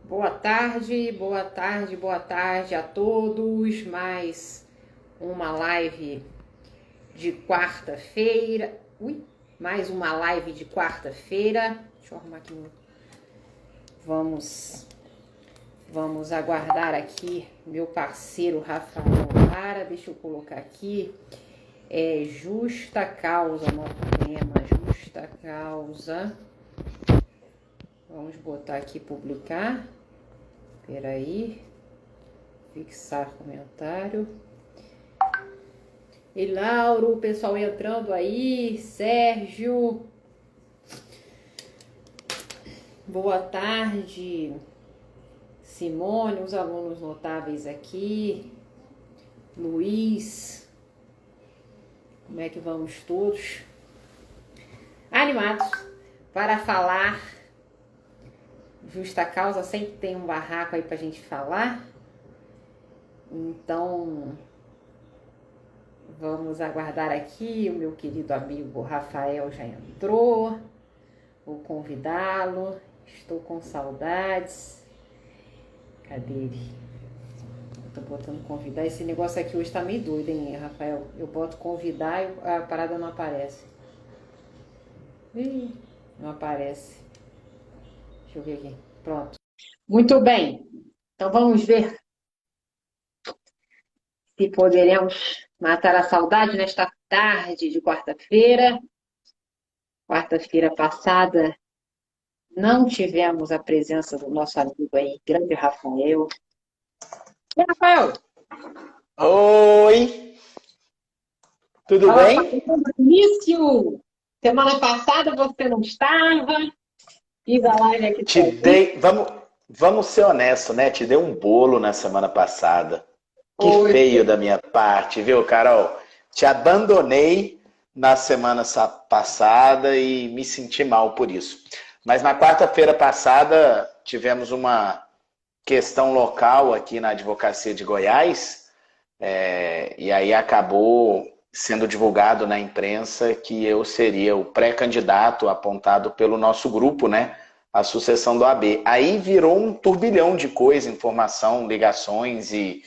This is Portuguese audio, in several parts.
Boa tarde, boa tarde a todos. Mais uma live de quarta-feira. Mais uma live de quarta-feira. Deixa eu arrumar aqui. Vamos aguardar aqui meu parceiro Rafael Lara. Deixa eu colocar aqui. Justa causa, nosso tema, justa causa. Vamos botar aqui publicar. Espera aí. Fixar comentário. E Lauro, o pessoal entrando aí. Sérgio. Boa tarde. Simone, os alunos notáveis aqui. Luiz. Como é que vamos todos? Animados para falar. Justa causa, sempre tem um barraco aí pra gente falar. Então, vamos aguardar aqui. O meu querido amigo Rafael já entrou. Vou convidá-lo. Estou com saudades. Cadê ele? Eu tô botando convidar. Esse negócio aqui hoje tá meio doido, hein, Rafael? Eu boto convidar e a parada não aparece. Ih, não aparece. Deixa eu ver aqui. Pronto. Muito bem. Então vamos ver se poderemos matar a saudade nesta tarde de quarta-feira. Quarta-feira passada não tivemos a presença do nosso amigo aí, grande Rafael. E Rafael? Oi! Tudo bem? Início! Semana passada você não estava. Fiz a live aqui. Te dei. Vamos ser honestos, né? Te dei um bolo na semana passada. Que feio da minha parte, viu, Carol? Te abandonei na semana passada e me senti mal por isso. Mas na quarta-feira passada tivemos uma questão local aqui na Advocacia de Goiás, e aí acabou sendo divulgado na imprensa que eu seria o pré-candidato apontado pelo nosso grupo, né? A sucessão do AB. Aí virou um turbilhão de coisa, informação, ligações e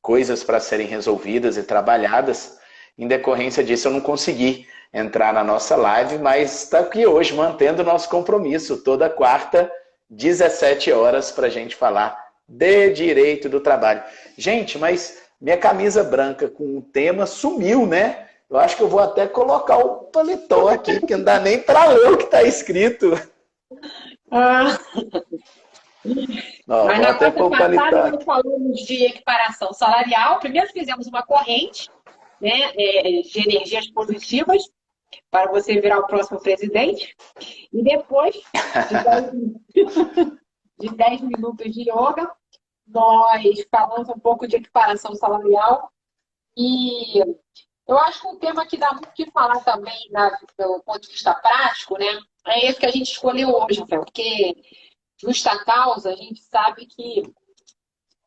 coisas para serem resolvidas e trabalhadas. Em decorrência disso, eu não consegui entrar na nossa live, mas está aqui hoje, mantendo o nosso compromisso, toda quarta, 17 horas, para a gente falar de direito do trabalho. Gente, mas minha camisa branca com o tema sumiu, né? Eu acho que eu vou até colocar o paletó aqui, que não dá nem para ler o que está escrito. Não, mas na quarta passada nós falamos de equiparação salarial. Primeiro fizemos uma corrente, né, de energias positivas para você virar o próximo presidente. E depois de 10 minutos de yoga, nós falamos um pouco de equiparação salarial. E eu acho que um tema que dá muito o que falar também, do ponto de vista prático, né, é esse que a gente escolheu hoje, Rafael, porque justa causa, a gente sabe que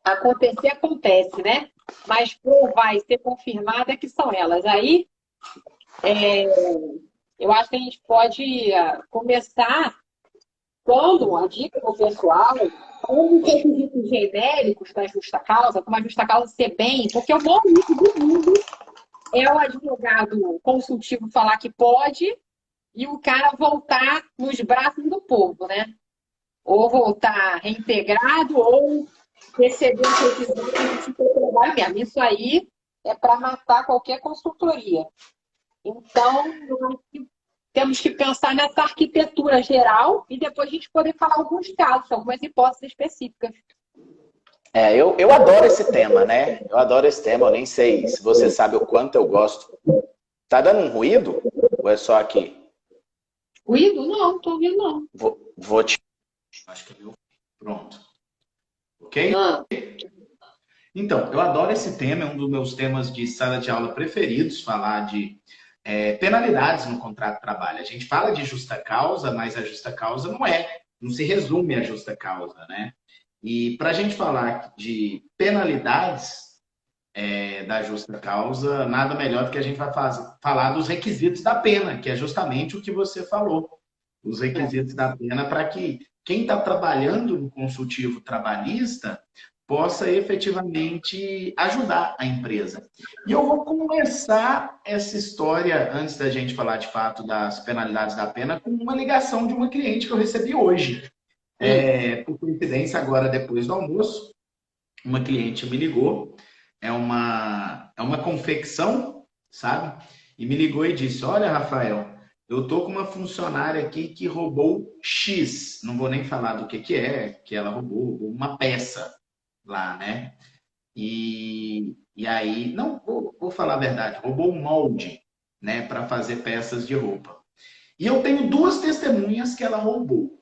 acontece, né? Mas provar e ser confirmada que são elas. Aí, eu acho que a gente pode começar dando a dica para o pessoal, como requisitos genéricos da justa causa, como a justa causa ser bem, porque o maior risco do mundo é o advogado consultivo falar que pode e o cara voltar nos braços do povo, né? Ou voltar reintegrado, ou receber um requisito de trabalho mesmo. Isso aí é para matar qualquer consultoria. Então, temos que pensar nessa arquitetura geral e depois a gente poder falar alguns casos, algumas hipóteses específicas. Eu adoro esse tema, né? Eu adoro esse tema, eu nem sei se você sabe o quanto eu gosto. Tá dando um ruído? Ou é só aqui? Ruído? Não, não tô ouvindo, não. Vou te... Acho que eu... Pronto. Ok? Então, eu adoro esse tema, é um dos meus temas de sala de aula preferidos, falar de penalidades no contrato de trabalho. A gente fala de justa causa, mas a justa causa não se resume à justa causa, né? E para a gente falar de penalidades da justa causa, nada melhor do que a gente vai falar dos requisitos da pena, que é justamente o que você falou. Os requisitos da pena para que quem está trabalhando no consultivo trabalhista possa efetivamente ajudar a empresa. E eu vou começar essa história, antes da gente falar de fato das penalidades da pena, com uma ligação de uma cliente que eu recebi hoje. Por coincidência, agora depois do almoço, uma cliente me ligou, é uma confecção, sabe? E me ligou e disse, olha, Rafael, eu tô com uma funcionária aqui que roubou X, não vou nem falar do que é, que ela roubou uma peça lá, né? E aí, não, vou falar a verdade, roubou um molde, né, para fazer peças de roupa. E eu tenho duas testemunhas que ela roubou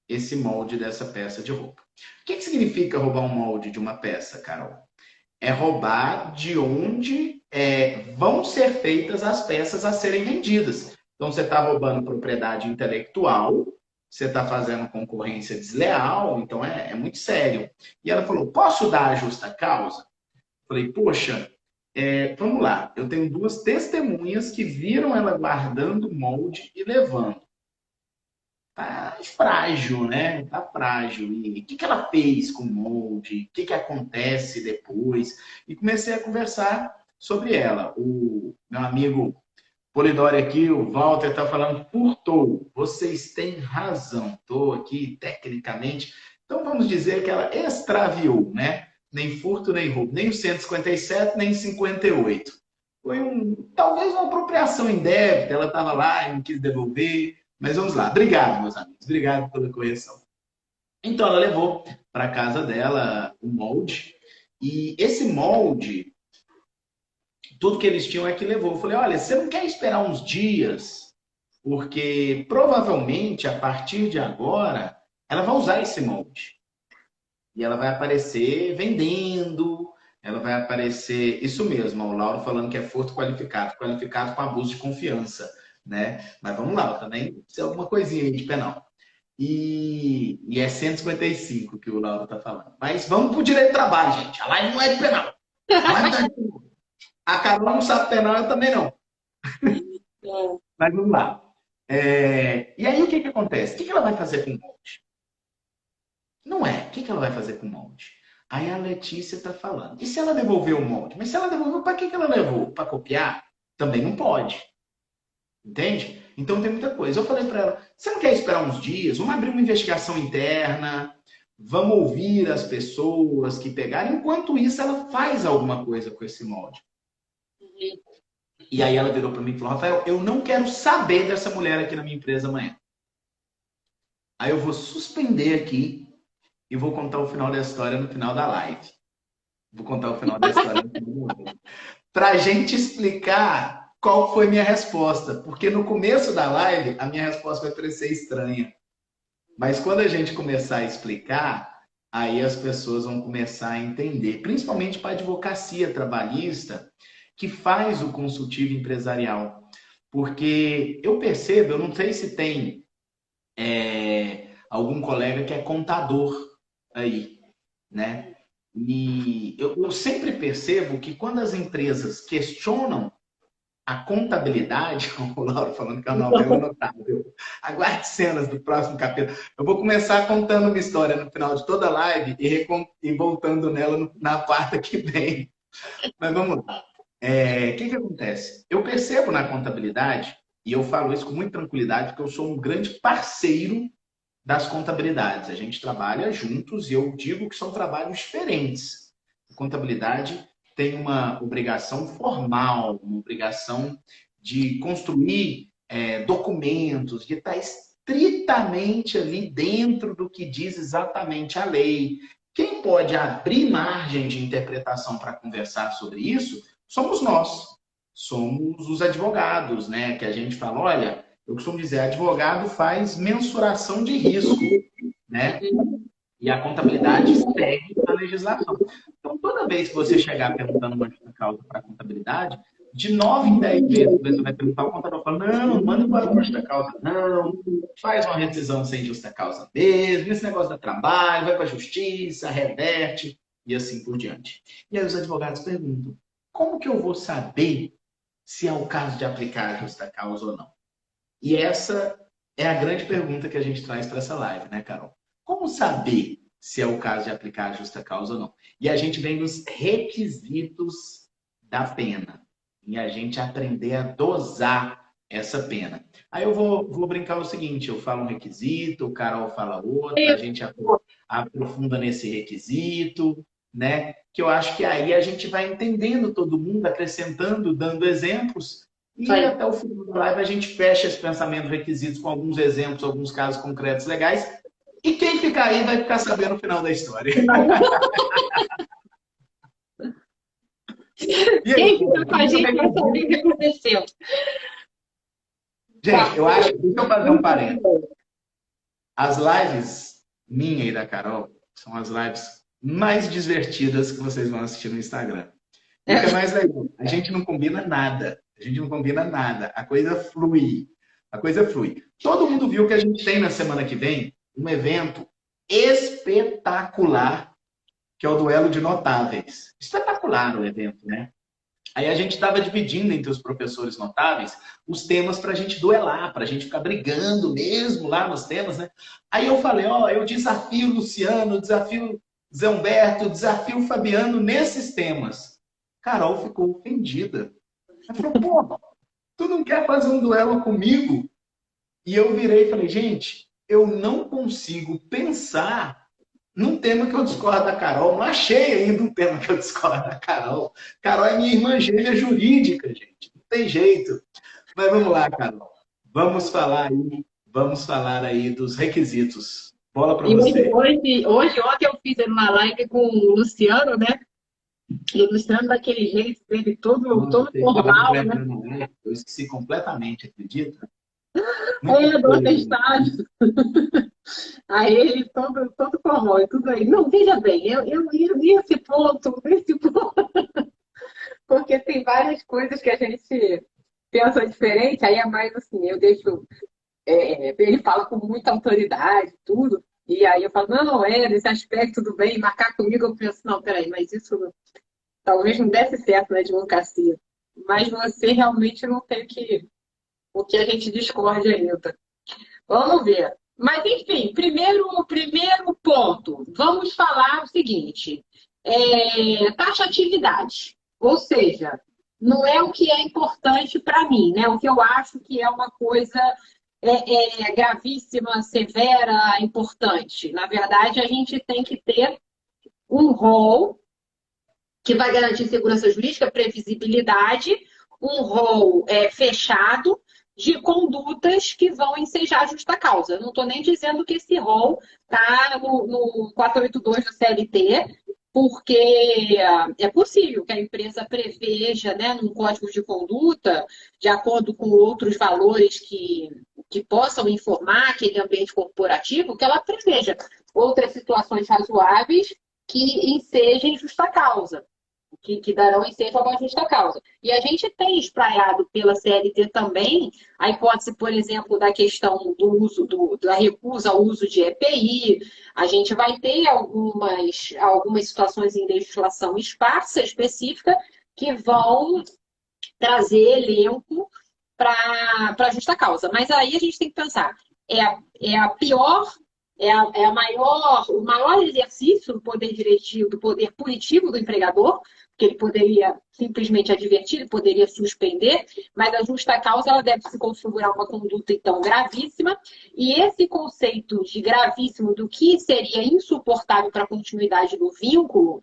esse molde dessa peça de roupa. O que significa roubar um molde de uma peça, Carol? É roubar de onde vão ser feitas as peças a serem vendidas. Então, você está roubando propriedade intelectual, você está fazendo concorrência desleal, então é muito sério. E ela falou, posso dar a justa causa? Falei, poxa, vamos lá. Eu tenho duas testemunhas que viram ela guardando o molde e levando. Tá frágil, né? Tá frágil. E o que ela fez com o molde? O que acontece depois? E comecei a conversar sobre ela. O meu amigo Polidori aqui, o Walter, está falando, furtou. Vocês têm razão. Estou aqui tecnicamente. Então vamos dizer que ela extraviou, né? Nem furto, nem roubo. Nem o 157, nem 58. Foi talvez uma apropriação indébita. Ela estava lá e não quis devolver. Mas vamos lá. Obrigado, meus amigos. Obrigado pela correção. Então, ela levou para casa dela o molde. E esse molde, tudo que eles tinham é que levou. Eu falei, olha, você não quer esperar uns dias? Porque provavelmente, a partir de agora, ela vai usar esse molde. E ela vai aparecer vendendo, ela vai aparecer... Isso mesmo, o Lauro falando que é furto qualificado. Qualificado com abuso de confiança. Né? Mas vamos lá, também precisa alguma coisinha aí de penal. E é 155 que o Lauro está falando. Mas vamos para o direito do trabalho, gente. A live não é de penal. A Carol não sabe penal, eu também não. Mas vamos lá. E aí o que acontece? O que ela vai fazer com o molde? Não é. O que ela vai fazer com o molde? Aí a Letícia está falando. E se ela devolver o molde? Mas se ela devolveu, para que ela levou? Para copiar? Também não pode. Entende? Então tem muita coisa. Eu falei para ela, você não quer esperar uns dias? Vamos abrir uma investigação interna, vamos ouvir as pessoas que pegaram. Enquanto isso, ela faz alguma coisa com esse molde. E aí ela virou para mim e falou, Rafael, eu não quero saber dessa mulher aqui na minha empresa amanhã. Aí eu vou suspender aqui e vou contar o final da história no final da live. Vou contar o final da história no final da live. Para a gente explicar qual foi minha resposta. Porque no começo da live, a minha resposta vai parecer estranha. Mas quando a gente começar a explicar, aí as pessoas vão começar a entender. Principalmente para a advocacia trabalhista, que faz o consultivo empresarial. Porque eu percebo, eu não sei se tem algum colega que é contador aí, né? E eu sempre percebo que quando as empresas questionam a contabilidade, como o Lauro falando que é uma novela notável. Aguarde cenas do próximo capítulo. Eu vou começar contando uma história no final de toda a live e voltando nela na quarta que vem. Mas vamos lá. O que acontece? Eu percebo na contabilidade, e eu falo isso com muita tranquilidade, porque eu sou um grande parceiro das contabilidades. A gente trabalha juntos e eu digo que são trabalhos diferentes. A contabilidade tem uma obrigação formal, uma obrigação de construir documentos, de estar estritamente ali dentro do que diz exatamente a lei. Quem pode abrir margem de interpretação para conversar sobre isso somos nós. Somos os advogados, né? Que a gente fala, olha, eu costumo dizer, advogado faz mensuração de risco, né? E a contabilidade segue a legislação. Então, toda vez que você chegar perguntando uma justa causa para a contabilidade, de 9 em 10 vezes você vai perguntar, o contador fala, não, manda para a justa causa, não, faz uma rescisão sem justa causa mesmo, esse negócio dá trabalho, vai para a justiça, reverte, e assim por diante. E aí os advogados perguntam, como que eu vou saber se é o caso de aplicar a justa causa ou não? E essa é a grande pergunta que a gente traz para essa live, né, Carol? Como saber se é o caso de aplicar a justa causa ou não? E a gente vem nos requisitos da pena. E a gente aprender a dosar essa pena. Aí eu vou brincar o seguinte, eu falo um requisito, o Carol fala outro, a gente aprofunda nesse requisito, né? Que eu acho que aí a gente vai entendendo todo mundo, acrescentando, dando exemplos, e até o final da live a gente fecha esse pensamento requisitos com alguns exemplos, alguns casos concretos legais, e quem ficar aí vai ficar sabendo o final da história. E aí, quem fica com a gente vai saber o que aconteceu. Gente, eu acho que, deixa eu fazer um parênteses. As lives minha e da Carol são as lives mais divertidas que vocês vão assistir no Instagram. E o que é mais legal, a gente não combina nada. A gente não combina nada. A coisa flui. A coisa flui. Todo mundo viu que a gente tem na semana que vem um evento espetacular, que é o Duelo de Notáveis. Espetacular o evento, né? Aí a gente estava dividindo entre os professores notáveis os temas para a gente duelar, para a gente ficar brigando mesmo lá nos temas, né? Aí eu falei, ó, eu desafio o Luciano, desafio Zé Humberto, desafio o Fabiano nesses temas. Carol ficou ofendida. Ela falou, pô, tu não quer fazer um duelo comigo? E eu virei e falei, gente, eu não consigo pensar num tema que eu discordo da Carol. Não achei ainda um tema que eu discordo da Carol. Carol é minha irmã gêmea jurídica, gente. Não tem jeito. Mas vamos lá, Carol. Vamos falar aí dos requisitos. Bola para você. Ontem eu fiz uma live com o Luciano, né? E o Luciano daquele jeito dele, todo formal, né? Eu esqueci completamente, acredita? Do atestado. Aí ele todo formal e tudo aí. Não, veja bem, eu ia nesse ponto, porque tem várias coisas que a gente pensa diferente, aí é mais assim, eu deixo. Ele fala com muita autoridade, tudo. E aí eu falo, não, nesse aspecto tudo bem, marcar comigo, eu penso, não, peraí, mas isso talvez não desse certo na advocacia. Mas você realmente não tem o que a gente discorde ainda. Vamos ver. Mas, enfim, primeiro ponto. Vamos falar o seguinte. Taxatividade. Ou seja, não é o que é importante para mim, né? O que eu acho que é uma coisa gravíssima, severa, importante. Na verdade, a gente tem que ter um rol que vai garantir segurança jurídica, previsibilidade, um rol fechado de condutas que vão ensejar a justa causa. Eu não estou nem dizendo que esse rol está no 482 do CLT, porque é possível que a empresa preveja, né, num código de conduta, de acordo com outros valores que possam informar aquele ambiente corporativo, que ela preveja outras situações razoáveis que ensejem justa causa. Que darão ensejo a uma justa causa. E a gente tem espraiado pela CLT também a hipótese, por exemplo, da questão do uso da recusa ao uso de EPI. A gente vai ter algumas situações em legislação esparsa, específica, que vão trazer elenco para a justa causa. Mas aí a gente tem que pensar, o maior exercício do poder diretivo, do poder punitivo do empregador, que ele poderia simplesmente advertir, ele poderia suspender, mas a justa causa ela deve se configurar uma conduta, então, gravíssima, e esse conceito de gravíssimo, do que seria insuportável para a continuidade do vínculo,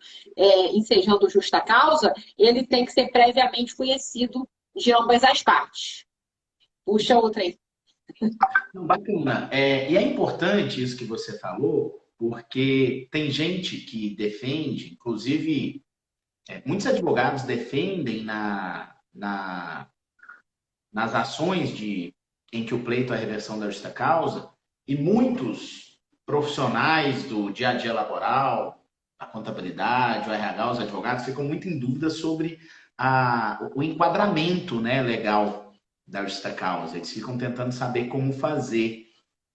ensejando justa causa, ele tem que ser previamente conhecido de ambas as partes. Puxa outra aí. Bacana. E é importante isso que você falou, porque tem gente que defende, inclusive muitos advogados defendem nas ações em que o pleito é a reversão da justa causa, e muitos profissionais do dia a dia laboral, a contabilidade, o RH, os advogados, ficam muito em dúvida sobre o enquadramento, né, legal da justa causa. Eles ficam tentando saber como fazer.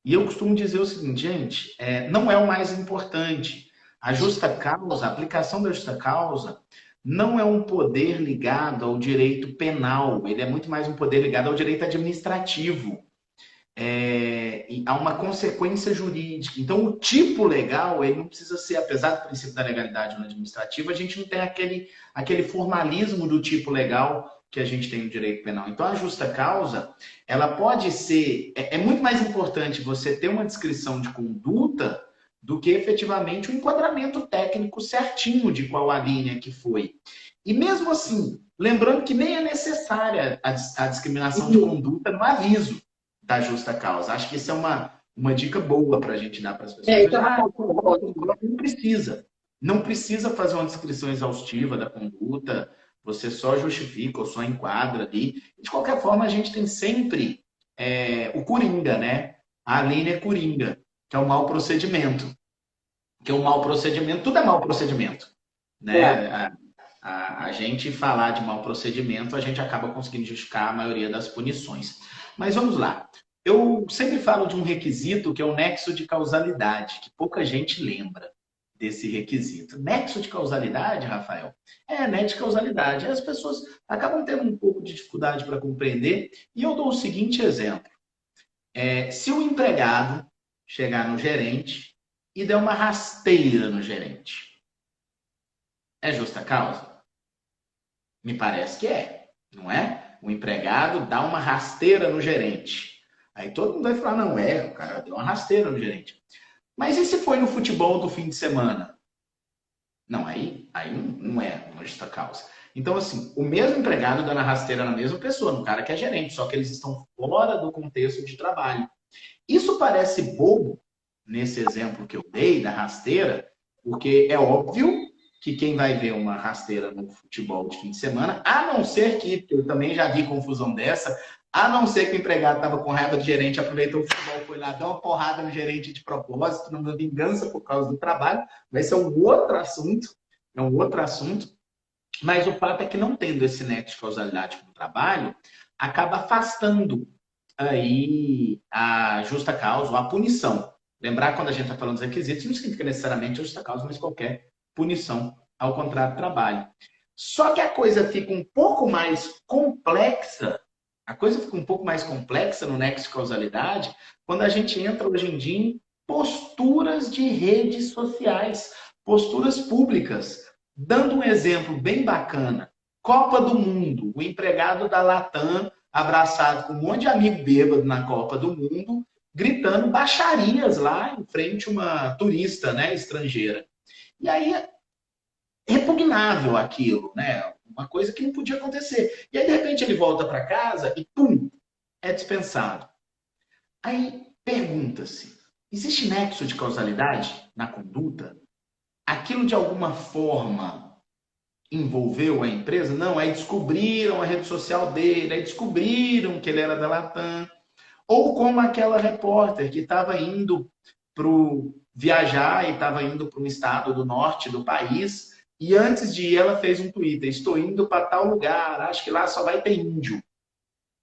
E eu costumo dizer o seguinte, gente, não é o mais importante. A justa causa, a aplicação da justa causa, não é um poder ligado ao direito penal. Ele é muito mais um poder ligado ao direito administrativo. e há uma consequência jurídica. Então, o tipo legal, ele não precisa ser, apesar do princípio da legalidade no administrativo, a gente não tem aquele formalismo do tipo legal que a gente tem no direito penal. Então, a justa causa, ela pode ser... É muito mais importante você ter uma descrição de conduta do que efetivamente um enquadramento técnico certinho de qual a linha que foi. E mesmo assim, lembrando que nem é necessária a discriminação de conduta no aviso da justa causa. Acho que isso é uma dica boa para a gente dar para as pessoas. Não precisa. Não precisa fazer uma descrição exaustiva da conduta, você só justifica ou só enquadra ali. De qualquer forma, a gente tem sempre o coringa, né? A Aline é coringa, que é o mau procedimento. Que é o mau procedimento, tudo é mau procedimento. Né? A gente falar de mau procedimento, a gente acaba conseguindo justificar a maioria das punições. Mas vamos lá. Eu sempre falo de um requisito que é o nexo de causalidade, que pouca gente lembra desse requisito. Nexo de causalidade, Rafael? Nexo de causalidade. As pessoas acabam tendo um pouco de dificuldade para compreender. E eu dou o seguinte exemplo. Se o empregado chegar no gerente e der uma rasteira no gerente, é justa causa? Me parece que não é? O empregado dá uma rasteira no gerente. Aí todo mundo vai falar, não o cara deu uma rasteira no gerente. Mas e se foi no futebol do fim de semana? Não, aí não é uma justa causa. Então, assim, o mesmo empregado dando a rasteira na mesma pessoa, no cara que é gerente, só que eles estão fora do contexto de trabalho. Isso parece bobo, nesse exemplo que eu dei da rasteira, porque é óbvio que quem vai ver uma rasteira no futebol de fim de semana, a não ser que, eu também já vi confusão dessa, a não ser que o empregado estava com raiva do gerente, aproveitou o futebol, foi lá, deu uma porrada no gerente de propósito, numa vingança por causa do trabalho, vai ser um outro assunto, mas o fato é que não tendo esse nexo de causalidade com o trabalho, acaba afastando aí a justa causa ou a punição. Lembrar, quando a gente está falando dos requisitos, não significa necessariamente a justa causa, mas qualquer punição ao contrato de trabalho. Só que a coisa fica um pouco mais complexa, no nexo de causalidade, quando a gente entra hoje em dia em posturas de redes sociais, posturas públicas. Dando um exemplo bem bacana, Copa do Mundo, o empregado da Latam abraçado com um monte de amigo bêbado na Copa do Mundo, gritando baixarias lá em frente a uma turista, né, estrangeira. E aí, repugnável aquilo, né? Uma coisa que não podia acontecer. E aí, de repente, ele volta para casa e, pum, é dispensado. Aí, pergunta-se, existe nexo de causalidade na conduta? Aquilo, de alguma forma, envolveu a empresa? Não, aí descobriram a rede social dele, aí descobriram que ele era da Latam. Ou como aquela repórter que estava indo viajar e estava indo para um estado do norte do país e antes de ir ela fez um Twitter, estou indo para tal lugar, acho que lá só vai ter índio.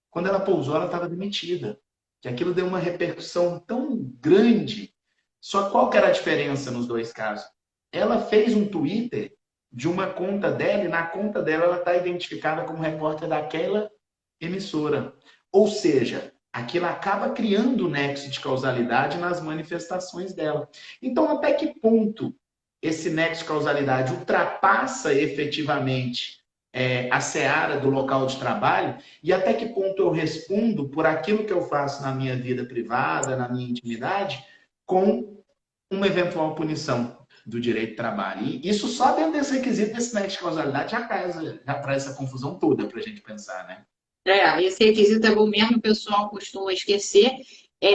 Quando ela pousou, ela estava demitida. Que aquilo deu uma repercussão tão grande. Só qual que era a diferença nos dois casos? Ela fez um Twitter de uma conta dela e na conta dela ela está identificada como repórter daquela emissora. Ou seja, aquilo acaba criando nexo de causalidade nas manifestações dela. Então, até que ponto esse nexo de causalidade ultrapassa efetivamente a seara do local de trabalho e até que ponto eu respondo por aquilo que eu faço na minha vida privada, na minha intimidade, com uma eventual punição do direito de trabalho. E isso só dentro desse requisito, desse nexo de causalidade, já traz essa confusão toda para a gente pensar, né? Esse requisito é bom mesmo, o pessoal costuma esquecer.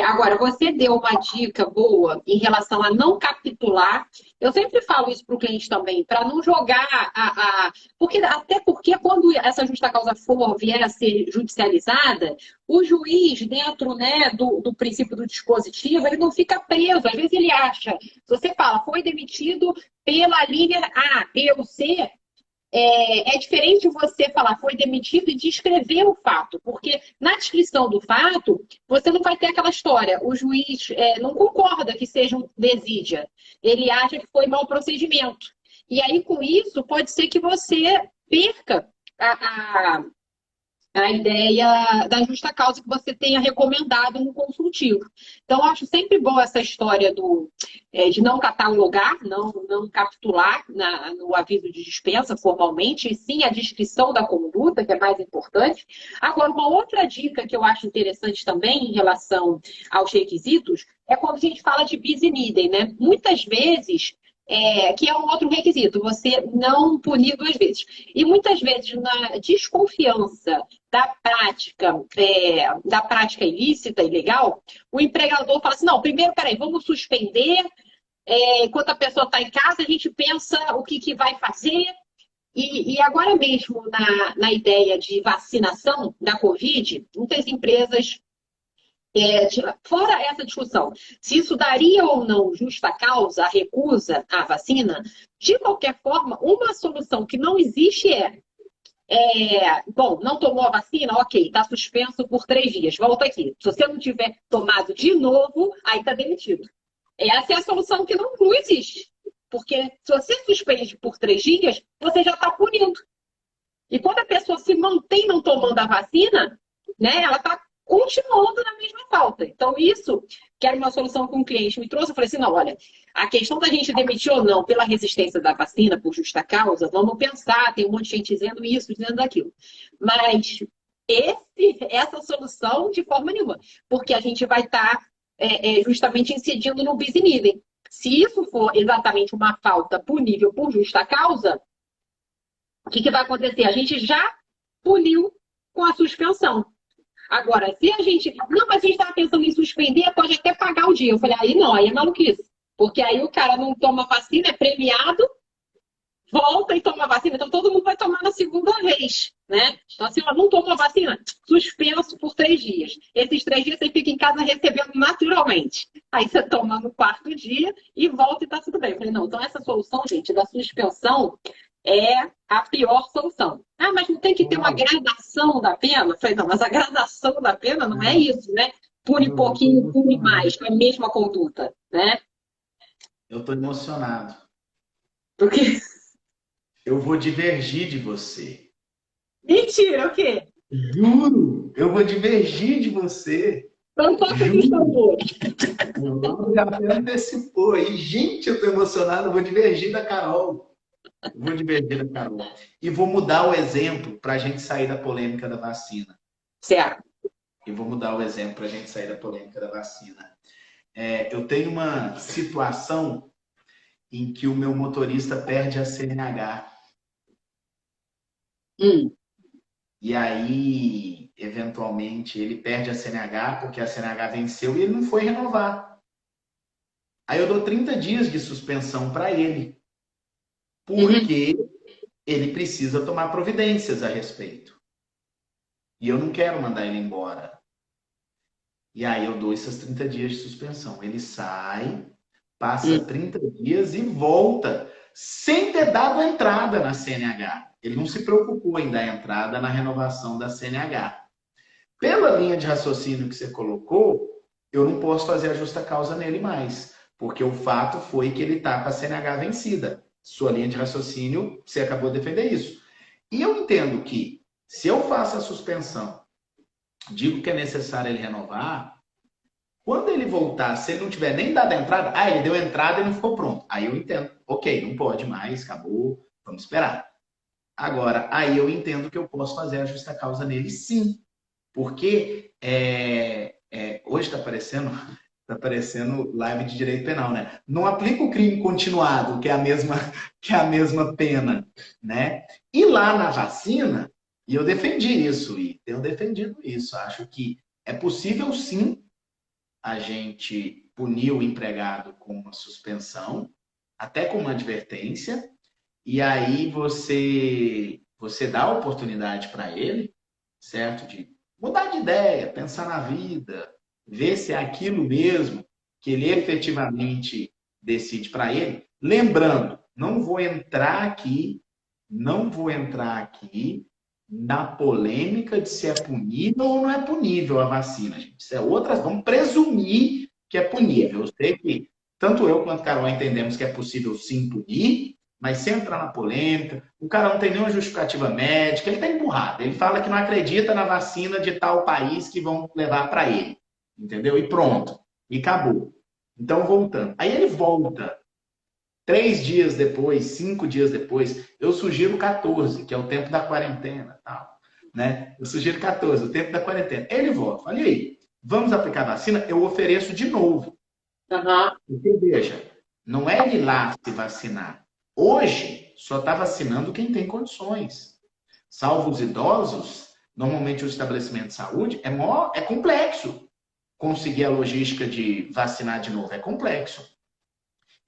Agora, você deu uma dica boa em relação a não capitular. Eu sempre falo isso para o cliente também, para não jogar até porque quando essa justa causa vier a ser judicializada, o juiz, dentro, né, do princípio do dispositivo, ele não fica preso. Às vezes ele acha, se você fala, foi demitido pela linha A, B ou C, é diferente você falar foi demitido e descrever o fato, porque na descrição do fato, você não vai ter aquela história. O juiz não concorda que seja um desídia. Ele acha que foi mau procedimento. E aí, com isso, pode ser que você perca a ideia da justa causa que você tenha recomendado no consultivo. Então, acho sempre bom essa história de não catalogar, não capitular no aviso de dispensa formalmente, e sim a descrição da conduta, que é mais importante. Agora, uma outra dica que eu acho interessante também em relação aos requisitos é quando a gente fala de bis in idem, né? Muitas vezes que é um outro requisito, você não punir duas vezes. E muitas vezes, na desconfiança da prática ilícita e ilegal, o empregador fala assim, não, primeiro, peraí, vamos suspender, enquanto a pessoa está em casa, a gente pensa o que vai fazer. E agora mesmo, na ideia de vacinação da Covid, muitas empresas fora essa discussão, se isso daria ou não justa causa, a recusa à vacina, de qualquer forma, uma solução que não existe bom, não tomou a vacina, ok, está suspenso por 3 dias, volta aqui. Se você não tiver tomado de novo, aí está demitido. Essa é a solução que não existe. Porque se você suspende por 3 dias, você já está punindo. E quando a pessoa se mantém não tomando a vacina, né, ela está continuando na mesma falta. Então, isso, que era uma solução que um cliente me trouxe, eu falei assim, não, olha, a questão da gente demitir ou não pela resistência da vacina, por justa causa, vamos pensar, tem um monte de gente dizendo isso, dizendo aquilo. Mas essa solução, de forma nenhuma, porque a gente vai estar justamente incidindo no bis in idem. Se isso for exatamente uma falta punível por justa causa, o que vai acontecer? A gente já puniu com a suspensão. Agora, se a gente... Não, mas a gente estava pensando em suspender, pode até pagar o dia. Eu falei, aí não, aí é maluquice. Porque aí o cara não toma vacina, é premiado, volta e toma vacina. Então todo mundo vai tomar na segunda vez, né? Então assim, não toma vacina, suspenso por 3 dias. Esses 3 dias você fica em casa recebendo naturalmente. Aí você toma no 4º dia e volta e tá tudo bem. Eu falei, não, então essa solução, gente, da suspensão é a pior solução. Ah, mas não tem que ter uma gradação da pena? Eu falei, não, mas a gradação da pena não é isso, né? Pune pouquinho, pune mais, com a mesma conduta, né? Eu estou emocionado. Porque... Eu vou divergir de você. Mentira, o quê? Juro, eu vou divergir de você. Não toca dos tambores. Já até antecipou aí. Gente, eu tô emocionado, eu vou divergir da Carol. Vou divergir da Carol. E vou mudar o exemplo para a gente sair da polêmica da vacina. Certo. E vou mudar o exemplo para a gente sair da polêmica da vacina. Eu tenho uma situação em que o meu motorista perde a CNH. E aí, eventualmente, ele perde a CNH porque a CNH venceu e ele não foi renovar. Aí eu dou 30 dias de suspensão para ele, porque ele precisa tomar providências a respeito. E eu não quero mandar ele embora. E aí eu dou esses 30 dias de suspensão. Ele sai, passa 30 dias e volta, sem ter dado a entrada na CNH. Ele não se preocupou em dar entrada na renovação da CNH. Pela linha de raciocínio que você colocou, eu não posso fazer a justa causa nele mais, porque o fato foi que ele está com a CNH vencida. Sua linha de raciocínio, você acabou de defender isso. E eu entendo que, se eu faço a suspensão, digo que é necessário ele renovar, quando ele voltar, se ele não tiver nem dado a entrada, ele deu a entrada e não ficou pronto. Aí eu entendo, ok, não pode mais, acabou, vamos esperar. Agora, aí eu entendo que eu posso fazer a justa causa nele, sim. Porque hoje está parecendo live de direito penal, né? Não aplica o crime continuado, que é a mesma pena, né? E lá na vacina, e eu defendi isso, e tenho defendido isso. Acho que é possível, sim, a gente punir o empregado com uma suspensão, até com uma advertência, e aí você dá a oportunidade para ele, certo? De mudar de ideia, pensar na vida, ver se é aquilo mesmo que ele efetivamente decide para ele. Lembrando, não vou entrar aqui na polêmica de se é punível ou não é punível a vacina, gente. Isso é outras, vamos presumir que é punível. Eu sei que tanto eu quanto a Carol entendemos que é possível sim punir, mas sem entrar na polêmica. O cara não tem nenhuma justificativa médica, ele está empurrado. Ele fala que não acredita na vacina de tal país que vão levar para ele. Entendeu? E pronto. E acabou. Então, voltando. Aí ele volta. 3 dias depois, 5 dias depois, eu sugiro 14, que é o tempo da quarentena. Tal, né? Eu sugiro 14, o tempo da quarentena. Ele volta. Olha aí, vamos aplicar a vacina? Eu ofereço de novo. Porque, veja, não é ele lá se vacinar. Hoje, só está vacinando quem tem condições. Salvo os idosos, normalmente o estabelecimento de saúde é complexo. Conseguir a logística de vacinar de novo é complexo.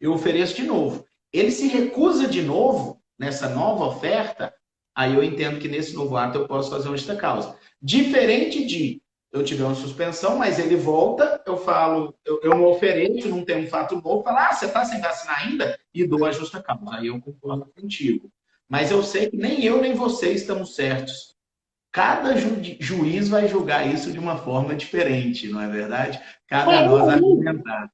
Eu ofereço de novo. Ele se recusa de novo nessa nova oferta, aí eu entendo que nesse novo ato eu posso fazer uma justa causa. Diferente de eu tiver uma suspensão, mas ele volta, eu falo, eu não ofereço, não tem um fato novo, falo, você está sem vacinar ainda? E dou a justa causa. Aí eu concordo contigo. Mas eu sei que nem eu nem você estamos certos. Cada juiz vai julgar isso de uma forma diferente, não é verdade? Cabe a nós argumentar.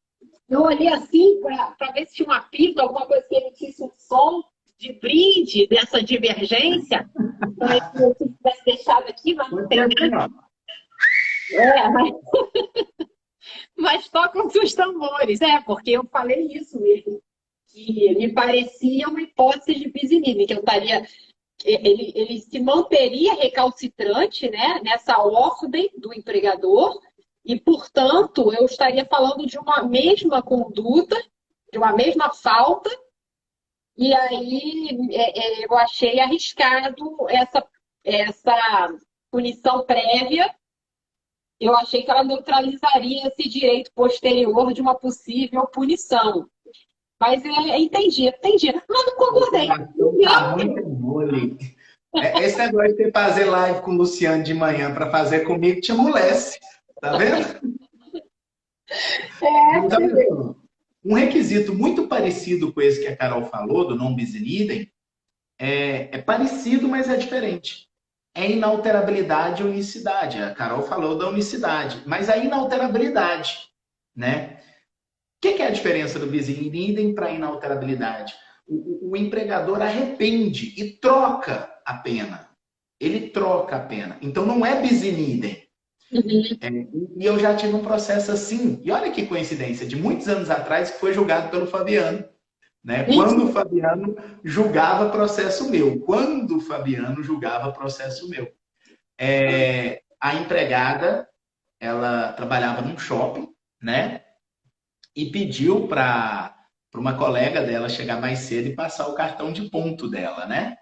Eu olhei assim para ver se tinha um apito, alguma coisa que emitisse um som de brinde dessa divergência. Mas se eu tivesse deixado aqui, mas não tem nada. Mas tocam-se os tambores. Porque eu falei isso mesmo. Que me parecia uma hipótese de bis in idem, que eu estaria. Ele se manteria recalcitrante, né, nessa ordem do empregador. E, portanto, eu estaria falando de uma mesma conduta, de uma mesma falta, e aí eu achei arriscado essa punição prévia. Eu achei que ela neutralizaria esse direito posterior de uma possível punição. Mas entendi. Mas não concordei. Tá muito mole. Esse negócio de fazer live com o Luciano de manhã para fazer comigo te amolece. Tá vendo? Um requisito muito parecido com esse que a Carol falou, do non bis in idem, é parecido, mas é diferente. É inalterabilidade e unicidade. A Carol falou da unicidade, mas a inalterabilidade, né? O que é a diferença do bis in idem para a inalterabilidade? O empregador arrepende e troca a pena. Ele troca a pena. Então não é bis in idem. E eu já tive um processo assim, e olha que coincidência, de muitos anos atrás, que foi julgado pelo Fabiano. Né? Quando o Fabiano julgava processo meu. A empregada, ela trabalhava num shopping, né? E pediu para uma colega dela chegar mais cedo e passar o cartão de ponto dela, né?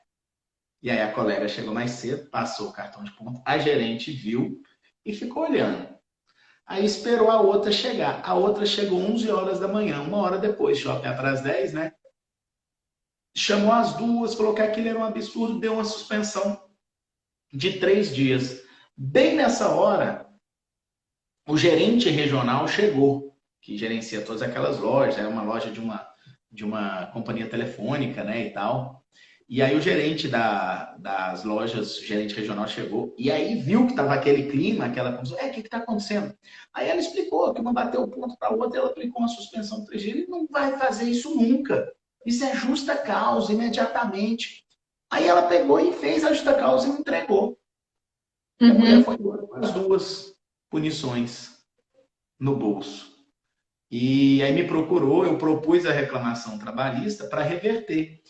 E aí a colega chegou mais cedo, passou o cartão de ponto, a gerente viu e ficou olhando. Aí esperou a outra chegar. A outra chegou 11 horas da manhã, 1 hora depois, shopping atrás 10, né? Chamou as duas, falou que aquilo era um absurdo, deu uma suspensão de 3 dias. Bem nessa hora, o gerente regional chegou, que gerencia todas aquelas lojas, era uma loja de uma companhia telefônica, né, e tal. E aí o gerente das lojas, o gerente regional chegou, e aí viu que estava aquele clima, aquela confusão. O que está acontecendo? Aí ela explicou que uma bateu o ponto para a outra, ela aplicou uma suspensão de 3 dias, ele não vai fazer isso nunca. Isso é justa causa, imediatamente. Aí ela pegou e fez a justa causa e me entregou. A mulher foi embora com as 2 punições no bolso. E aí me procurou, eu propus a reclamação trabalhista para reverter.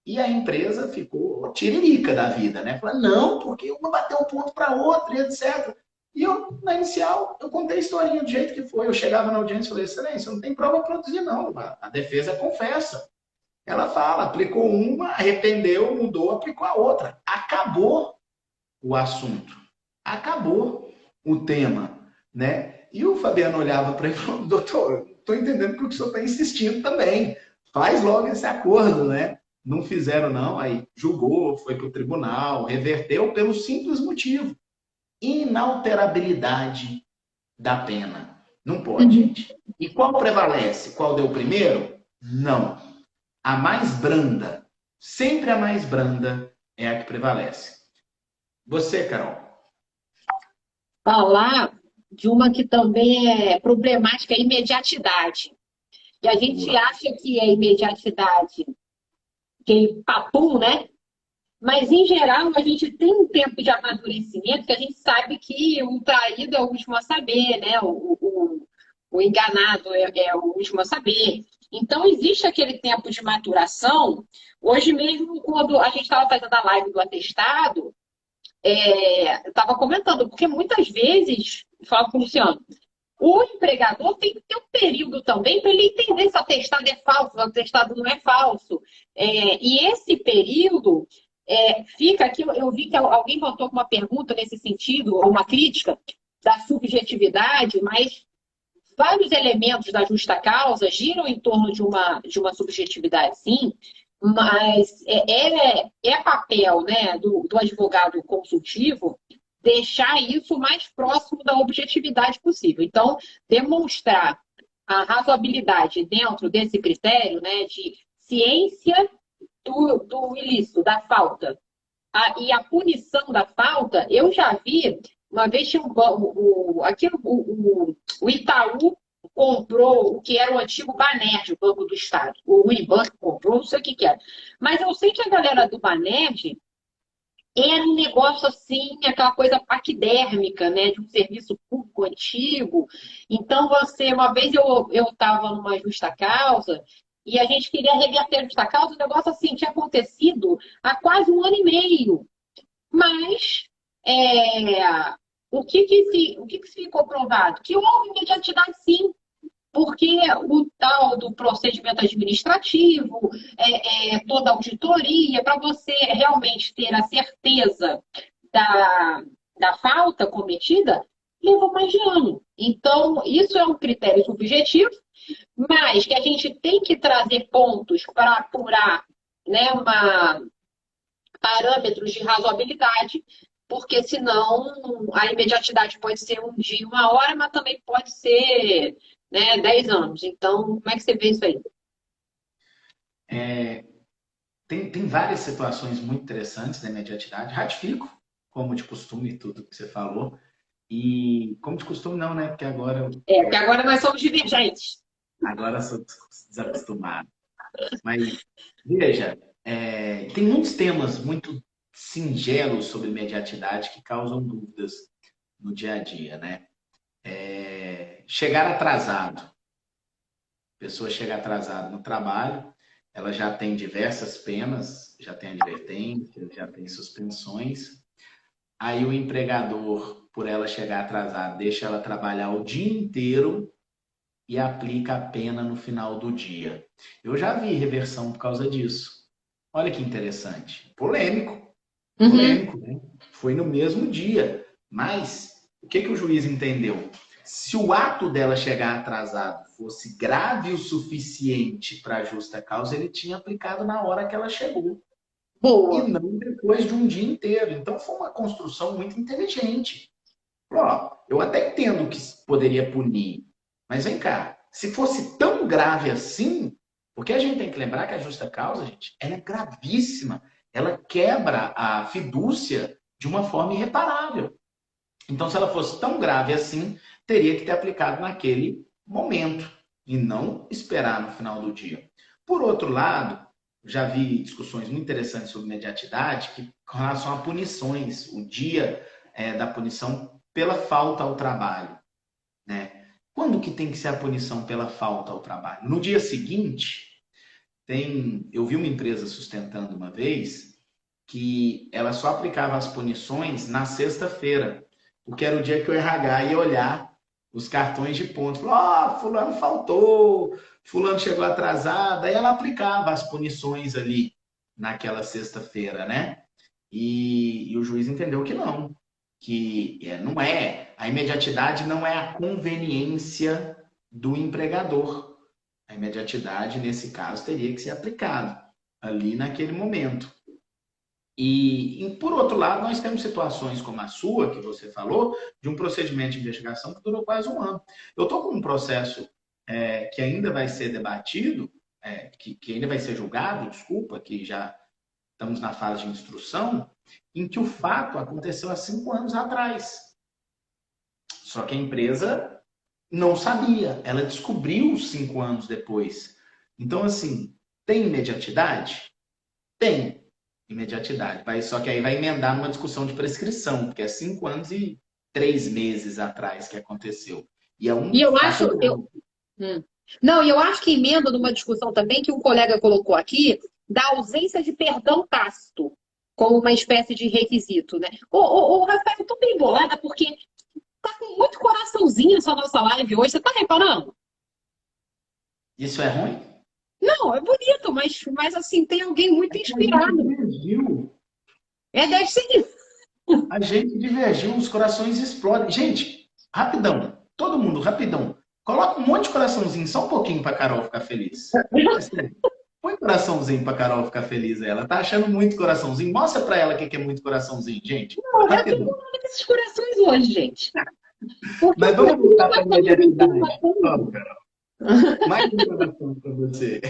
E a empresa ficou tiririca da vida, né? Falou, não, porque uma bateu um ponto para a outra, e etc. E eu, na inicial, eu contei a historinha do jeito que foi. Eu chegava na audiência e falei, excelência, não tem prova para produzir, não. A defesa confessa. Ela fala, aplicou uma, arrependeu, mudou, aplicou a outra. Acabou o assunto. Acabou o tema, né? E o Fabiano olhava para ele e falou, doutor, estou entendendo que o senhor está insistindo também. Faz logo esse acordo, né? Não fizeram, não. Aí julgou, foi para o tribunal, reverteu pelo simples motivo. Inalterabilidade da pena. Não pode, gente. E qual prevalece? Qual deu primeiro? Não. A mais branda, sempre a mais branda, é a que prevalece. Você, Carol? Falar de uma que também é problemática, é a imediatidade. E a gente acha que é imediatidade aquele papum, né? Mas, em geral, a gente tem um tempo de amadurecimento que a gente sabe que o traído é o último a saber, né? O enganado é o último a saber. Então, existe aquele tempo de maturação. Hoje mesmo, quando a gente estava fazendo a live do atestado, eu estava comentando, porque muitas vezes, eu falo com o Luciano, o empregador tem que ter um período também para ele entender se o atestado é falso, se o atestado não é falso. E esse período fica aqui. Eu vi que alguém botou uma pergunta nesse sentido, ou uma crítica da subjetividade, mas vários elementos da justa causa giram em torno de uma subjetividade, sim, mas é papel, né, do advogado consultivo deixar isso o mais próximo da objetividade possível. Então, demonstrar a razoabilidade dentro desse critério, né, de ciência do ilícito, da falta, e a punição da falta, eu já vi, uma vez tinha um banco, o Itaú comprou o que era o antigo Banerj, o Banco do Estado. O Unibanco comprou, não sei o que que era. Mas eu sei que a galera do Banerj era um negócio assim, aquela coisa paquidérmica, né, de um serviço público antigo. Então, uma vez eu estava numa justa causa e a gente queria reverter a justa causa, o negócio assim tinha acontecido há quase um ano e meio. Mas o que se ficou provado? Que houve mediatidade sim, porque o tal do procedimento administrativo, toda auditoria, para você realmente ter a certeza da, da falta cometida, levou mais de ano. Então, isso é um critério subjetivo, mas que a gente tem que trazer pontos para apurar, né, parâmetros de razoabilidade, porque senão a imediatidade pode ser um dia, uma hora, mas também pode ser, né, 10 anos. Então, como é que você vê isso aí? Tem várias situações muito interessantes da imediatidade. Ratifico, como de costume, tudo que você falou. E como de costume, não, né? Porque Porque agora nós somos divergentes. agora sou desacostumado. Mas, veja, tem muitos temas muito singelos sobre mediatidade que causam dúvidas no dia a dia, né? Chegar atrasado. A pessoa chega atrasada no trabalho, ela já tem diversas penas, já tem advertências, já tem suspensões. Aí o empregador, por ela chegar atrasada, deixa ela trabalhar o dia inteiro e aplica a pena no final do dia. Eu já vi reversão por causa disso. Olha que interessante. Polêmico. Uhum. Polêmico, né? Foi no mesmo dia. Mas o que o juiz entendeu? Se o ato dela chegar atrasado fosse grave o suficiente para a justa causa, ele tinha aplicado na hora que ela chegou. E Boa. não depois de um dia inteiro. Então foi uma construção muito inteligente. Ó, eu até entendo que poderia punir, mas vem cá, se fosse tão grave assim, porque a gente tem que lembrar que a justa causa, gente, ela é gravíssima, ela quebra a fidúcia de uma forma irreparável. Então, se ela fosse tão grave assim, teria que ter aplicado naquele momento e não esperar no final do dia. Por outro lado, já vi discussões muito interessantes sobre mediatidade que, com relação a punições, o dia da punição pela falta ao trabalho, né? Quando que tem que ser a punição pela falta ao trabalho? No dia seguinte, eu vi uma empresa sustentando uma vez que ela só aplicava as punições na sexta-feira, porque era o dia que o RH ia olhar os cartões de pontos. Falou, fulano faltou, fulano chegou atrasado. Aí ela aplicava as punições ali naquela sexta-feira, né? E o juiz entendeu que não, que não a imediatidade não é a conveniência do empregador. A imediatidade, nesse caso, teria que ser aplicada ali naquele momento. E, por outro lado, nós temos situações como a sua, que você falou, de um procedimento de investigação que durou quase um ano. Eu estou com um processo que ainda vai ser debatido, que ainda vai ser julgado, desculpa, que já estamos na fase de instrução, em que o fato aconteceu há 5 anos atrás. Só que a empresa não sabia, ela descobriu 5 anos depois. Então, assim, tem imediatidade? Tem imediatidade, só que aí vai emendar numa discussão de prescrição, porque é 5 anos e 3 meses atrás que aconteceu. E é E um eu fato acho, grave. não, e eu acho que emenda numa discussão também que um colega colocou aqui da ausência de perdão tácito como uma espécie de requisito, né? Ô, Rafael, eu tô bem bolada porque tá com muito coraçãozinho essa nossa live hoje, você tá reparando? Isso é ruim? Não, é bonito, mas assim, tem alguém muito A gente inspirado. divergiu. Deve ser isso. A gente divergiu, os corações explodem. Gente, rapidão. Todo mundo, rapidão. Coloca um monte de coraçãozinho, só um pouquinho pra Carol ficar feliz. Assim, põe coraçãozinho pra Carol ficar feliz. Ela tá achando muito coraçãozinho. Mostra pra ela o que é muito coraçãozinho, gente. Não, eu tô Rapidão. bolada com esses corações hoje, gente. Porque Mas pra vamos mim voltar vai pra estar tudo em cima. imediatidade. Vamos, Carol. Mais um coração pra você.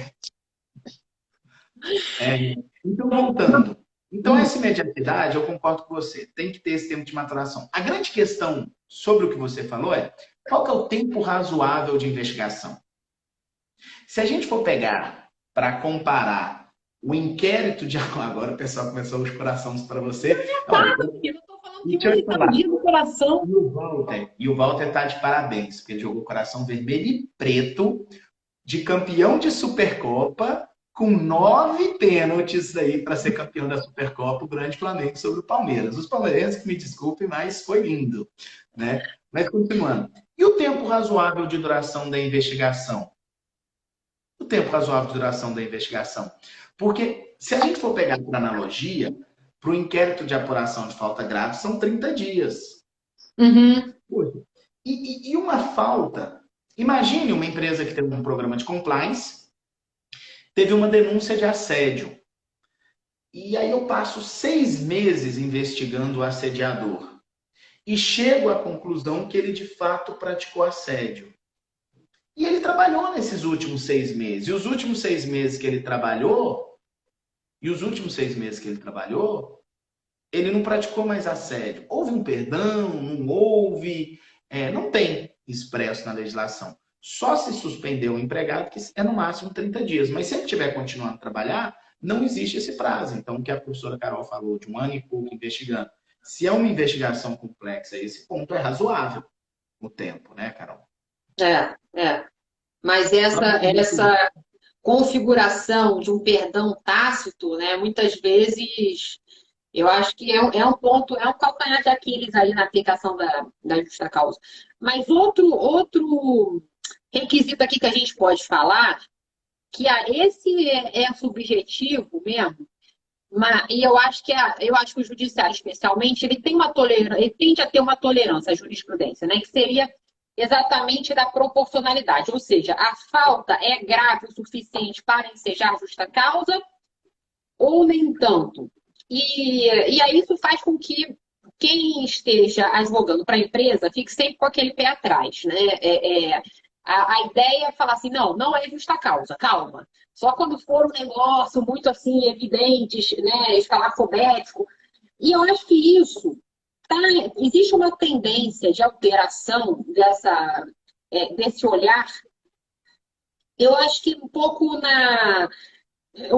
Então, voltando. Então, essa imediatidade, eu concordo com você. Tem que ter esse tempo de maturação. A grande questão sobre o que você falou é qual que é o tempo razoável de investigação? Se a gente for pegar para comparar o inquérito de... Agora o pessoal começou os corações para você. Eu não tô falando que Deixa eu hoje te tá um falar. dia do coração. E o Walter tá de parabéns, porque ele jogou coração vermelho e preto de campeão de Supercopa com 9 pênaltis aí para ser campeão da Supercopa, o grande Flamengo sobre o Palmeiras. Os palmeirenses que me desculpem, mas foi lindo, né? Mas continuando. E o tempo razoável de duração da investigação? O tempo razoável de duração da investigação. Porque se a gente for pegar por analogia, para o inquérito de apuração de falta grave são 30 dias. Uhum. E uma falta. Imagine uma empresa que tem um programa de compliance, teve uma denúncia de assédio. E aí eu passo 6 meses investigando o assediador. E chego à conclusão que ele de fato praticou assédio. E ele trabalhou nesses últimos 6 meses. E os últimos 6 meses que ele trabalhou, ele não praticou mais assédio. Houve um perdão, não houve, não tem expresso na legislação. Só se suspender o empregado, que é no máximo 30 dias. Mas se ele estiver continuando a trabalhar, não existe esse prazo. Então, o que a professora Carol falou, de 1 ano e pouco investigando, se é uma investigação complexa, esse ponto é razoável o tempo, né, Carol? É. Mas essa configuração de um perdão tácito, né, muitas vezes eu acho que é um ponto, é um calcanhar de Aquiles aí na aplicação da justa causa. Mas outro requisito aqui que a gente pode falar, que esse é subjetivo mesmo, e eu acho que o judiciário, especialmente, ele tem uma tolerância, ele tende a ter uma tolerância à jurisprudência, né? Que seria exatamente da proporcionalidade, ou seja, a falta é grave o suficiente para ensejar justa causa ou nem tanto. E aí isso faz com que quem esteja advogando para a empresa fique sempre com aquele pé atrás, né? A ideia é falar assim, não é justa causa, calma. Só quando for um negócio muito assim, evidente, né, escalafobético. E eu acho que isso existe uma tendência de alteração desse olhar. Eu acho que um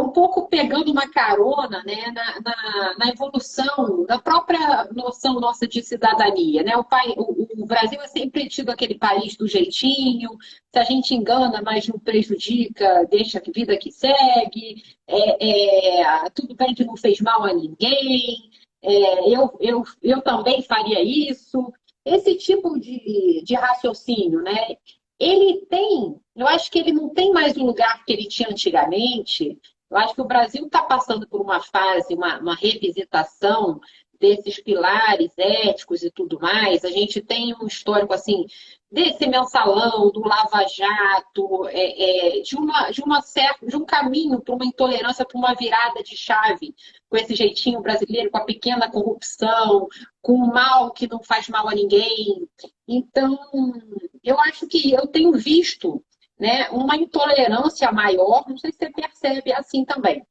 pouco pegando uma carona, né, na evolução da própria noção nossa de cidadania, né? O Brasil é sempre tido aquele país do jeitinho, se a gente engana, mas não prejudica, deixa a vida que segue, tudo bem que não fez mal a ninguém, eu também faria isso. Esse tipo de raciocínio, né? Eu acho que ele não tem mais o lugar que ele tinha antigamente. Eu acho que o Brasil está passando por uma fase, uma revisitação desses pilares éticos e tudo mais. A gente tem um histórico assim desse mensalão, do lava-jato, de um caminho para uma intolerância, para uma virada de chave, com esse jeitinho brasileiro, com a pequena corrupção, com o mal que não faz mal a ninguém. Então, eu acho que eu tenho visto, né, uma intolerância maior, não sei se você percebe assim também.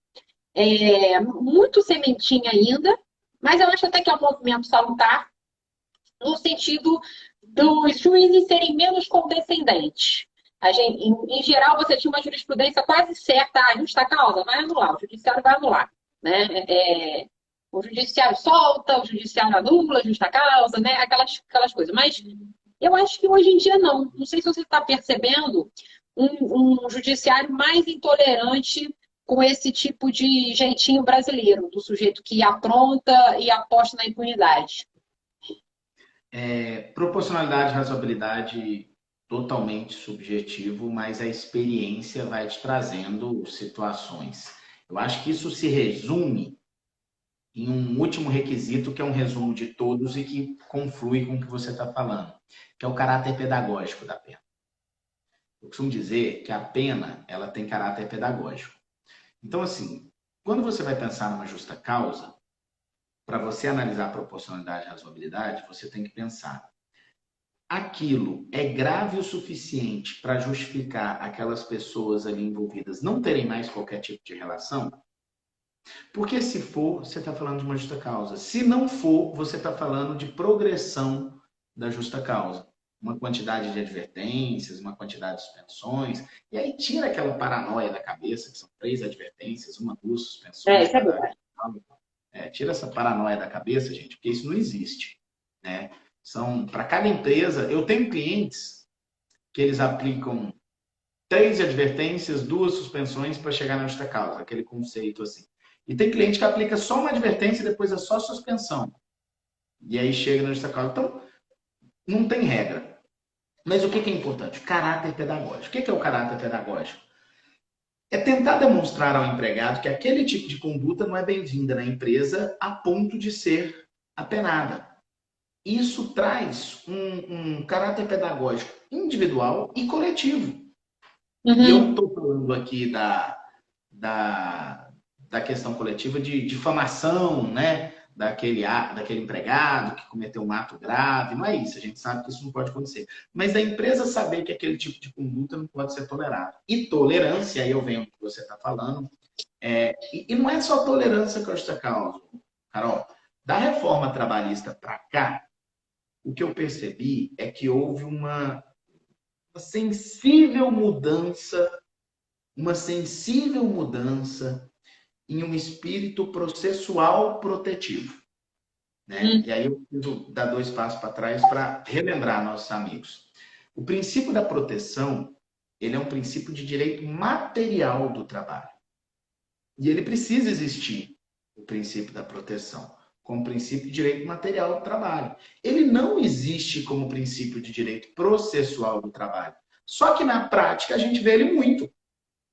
Muito sementinha ainda, mas eu acho até que é um movimento salutar, no sentido dos juízes serem menos condescendentes. Em geral, você tinha uma jurisprudência quase certa, justa causa, vai anular, o judiciário vai anular. né? O judiciário solta, o judiciário anula, justa causa, né? Aquelas coisas. Mas eu acho que hoje em dia não. Não sei se você está percebendo um judiciário mais intolerante com esse tipo de jeitinho brasileiro, do sujeito que apronta e aposta na impunidade. Proporcionalidade e razoabilidade totalmente subjetivo, mas a experiência vai te trazendo situações. Eu acho que isso se resume em um último requisito, que é um resumo de todos e que conflui com o que você está falando, que é o caráter pedagógico da pena. Eu costumo dizer que a pena ela tem caráter pedagógico. Então, assim, quando você vai pensar numa justa causa, para você analisar a proporcionalidade e razoabilidade, você tem que pensar: aquilo é grave o suficiente para justificar aquelas pessoas ali envolvidas não terem mais qualquer tipo de relação? Porque se for, você está falando de uma justa causa. Se não for, você está falando de progressão da justa causa. Uma quantidade de advertências, uma quantidade de suspensões. E aí tira aquela paranoia da cabeça, que são 3 advertências, 1, 2 suspensões. Isso é bom. Tira essa paranoia da cabeça, gente, porque isso não existe. Né? Para cada empresa, eu tenho clientes que eles aplicam 3 advertências, 2 suspensões para chegar na justa causa, aquele conceito assim. E tem cliente que aplica só uma advertência e depois é só suspensão. E aí chega na justa causa. Então, não tem regra. Mas o que é importante? Caráter pedagógico. O que é o caráter pedagógico? É tentar demonstrar ao empregado que aquele tipo de conduta não é bem-vinda na empresa a ponto de ser apenada. Isso traz um caráter pedagógico individual e coletivo. E eu estou falando aqui da questão coletiva de difamação, né? Daquele empregado que cometeu um ato grave. Não é isso, a gente sabe que isso não pode acontecer. Mas da empresa saber que aquele tipo de conduta não pode ser tolerado. E tolerância, aí eu venho do que você está falando, e não é só tolerância que eu justa causa, Carol. Da reforma trabalhista para cá, o que eu percebi é que houve uma sensível mudança, em um espírito processual protetivo. Né? E aí eu preciso dar 2 passos para trás para relembrar nossos amigos. O princípio da proteção, ele é um princípio de direito material do trabalho. E ele precisa existir, o princípio da proteção, como princípio de direito material do trabalho. Ele não existe como princípio de direito processual do trabalho. Só que na prática a gente vê ele muito.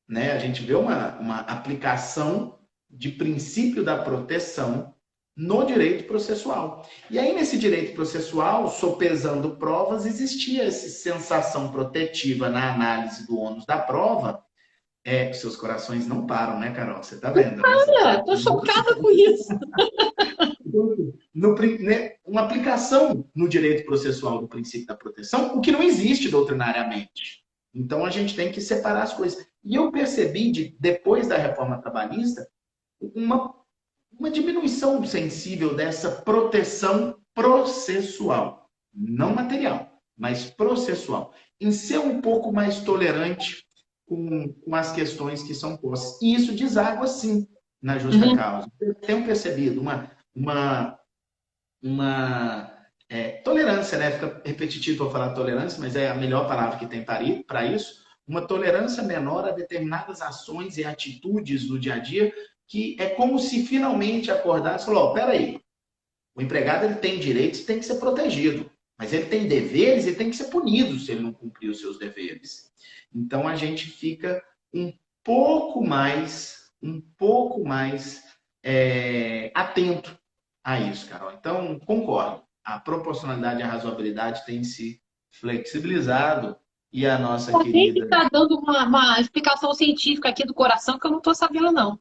Né? A gente vê uma aplicação de princípio da proteção no direito processual. E aí, nesse direito processual, sopesando provas, existia essa sensação protetiva na análise do ônus da prova. Seus corações não param, né, Carol? Você está vendo, né? Cara, tô chocada com isso. Uma aplicação no direito processual do princípio da proteção, o que não existe doutrinariamente. Então, a gente tem que separar as coisas. E eu percebi, depois da reforma trabalhista, uma diminuição sensível dessa proteção processual. Não material, mas processual. Em ser um pouco mais tolerante com as questões que são postas. E isso deságua, sim, na justa causa. Eu tenho percebido uma tolerância, né? Fica repetitivo eu falar tolerância, mas é a melhor palavra que tem para isso. Uma tolerância menor a determinadas ações e atitudes no dia a dia, que é como se finalmente acordasse e falou: oh, peraí, o empregado ele tem direitos e tem que ser protegido, mas ele tem deveres e tem que ser punido se ele não cumprir os seus deveres. Então a gente fica um pouco mais atento a isso, Carol. Então, concordo. A proporcionalidade e a razoabilidade têm se flexibilizado e a nossa Alguém que querida... está dando uma explicação científica aqui do coração que eu não estou sabendo, não.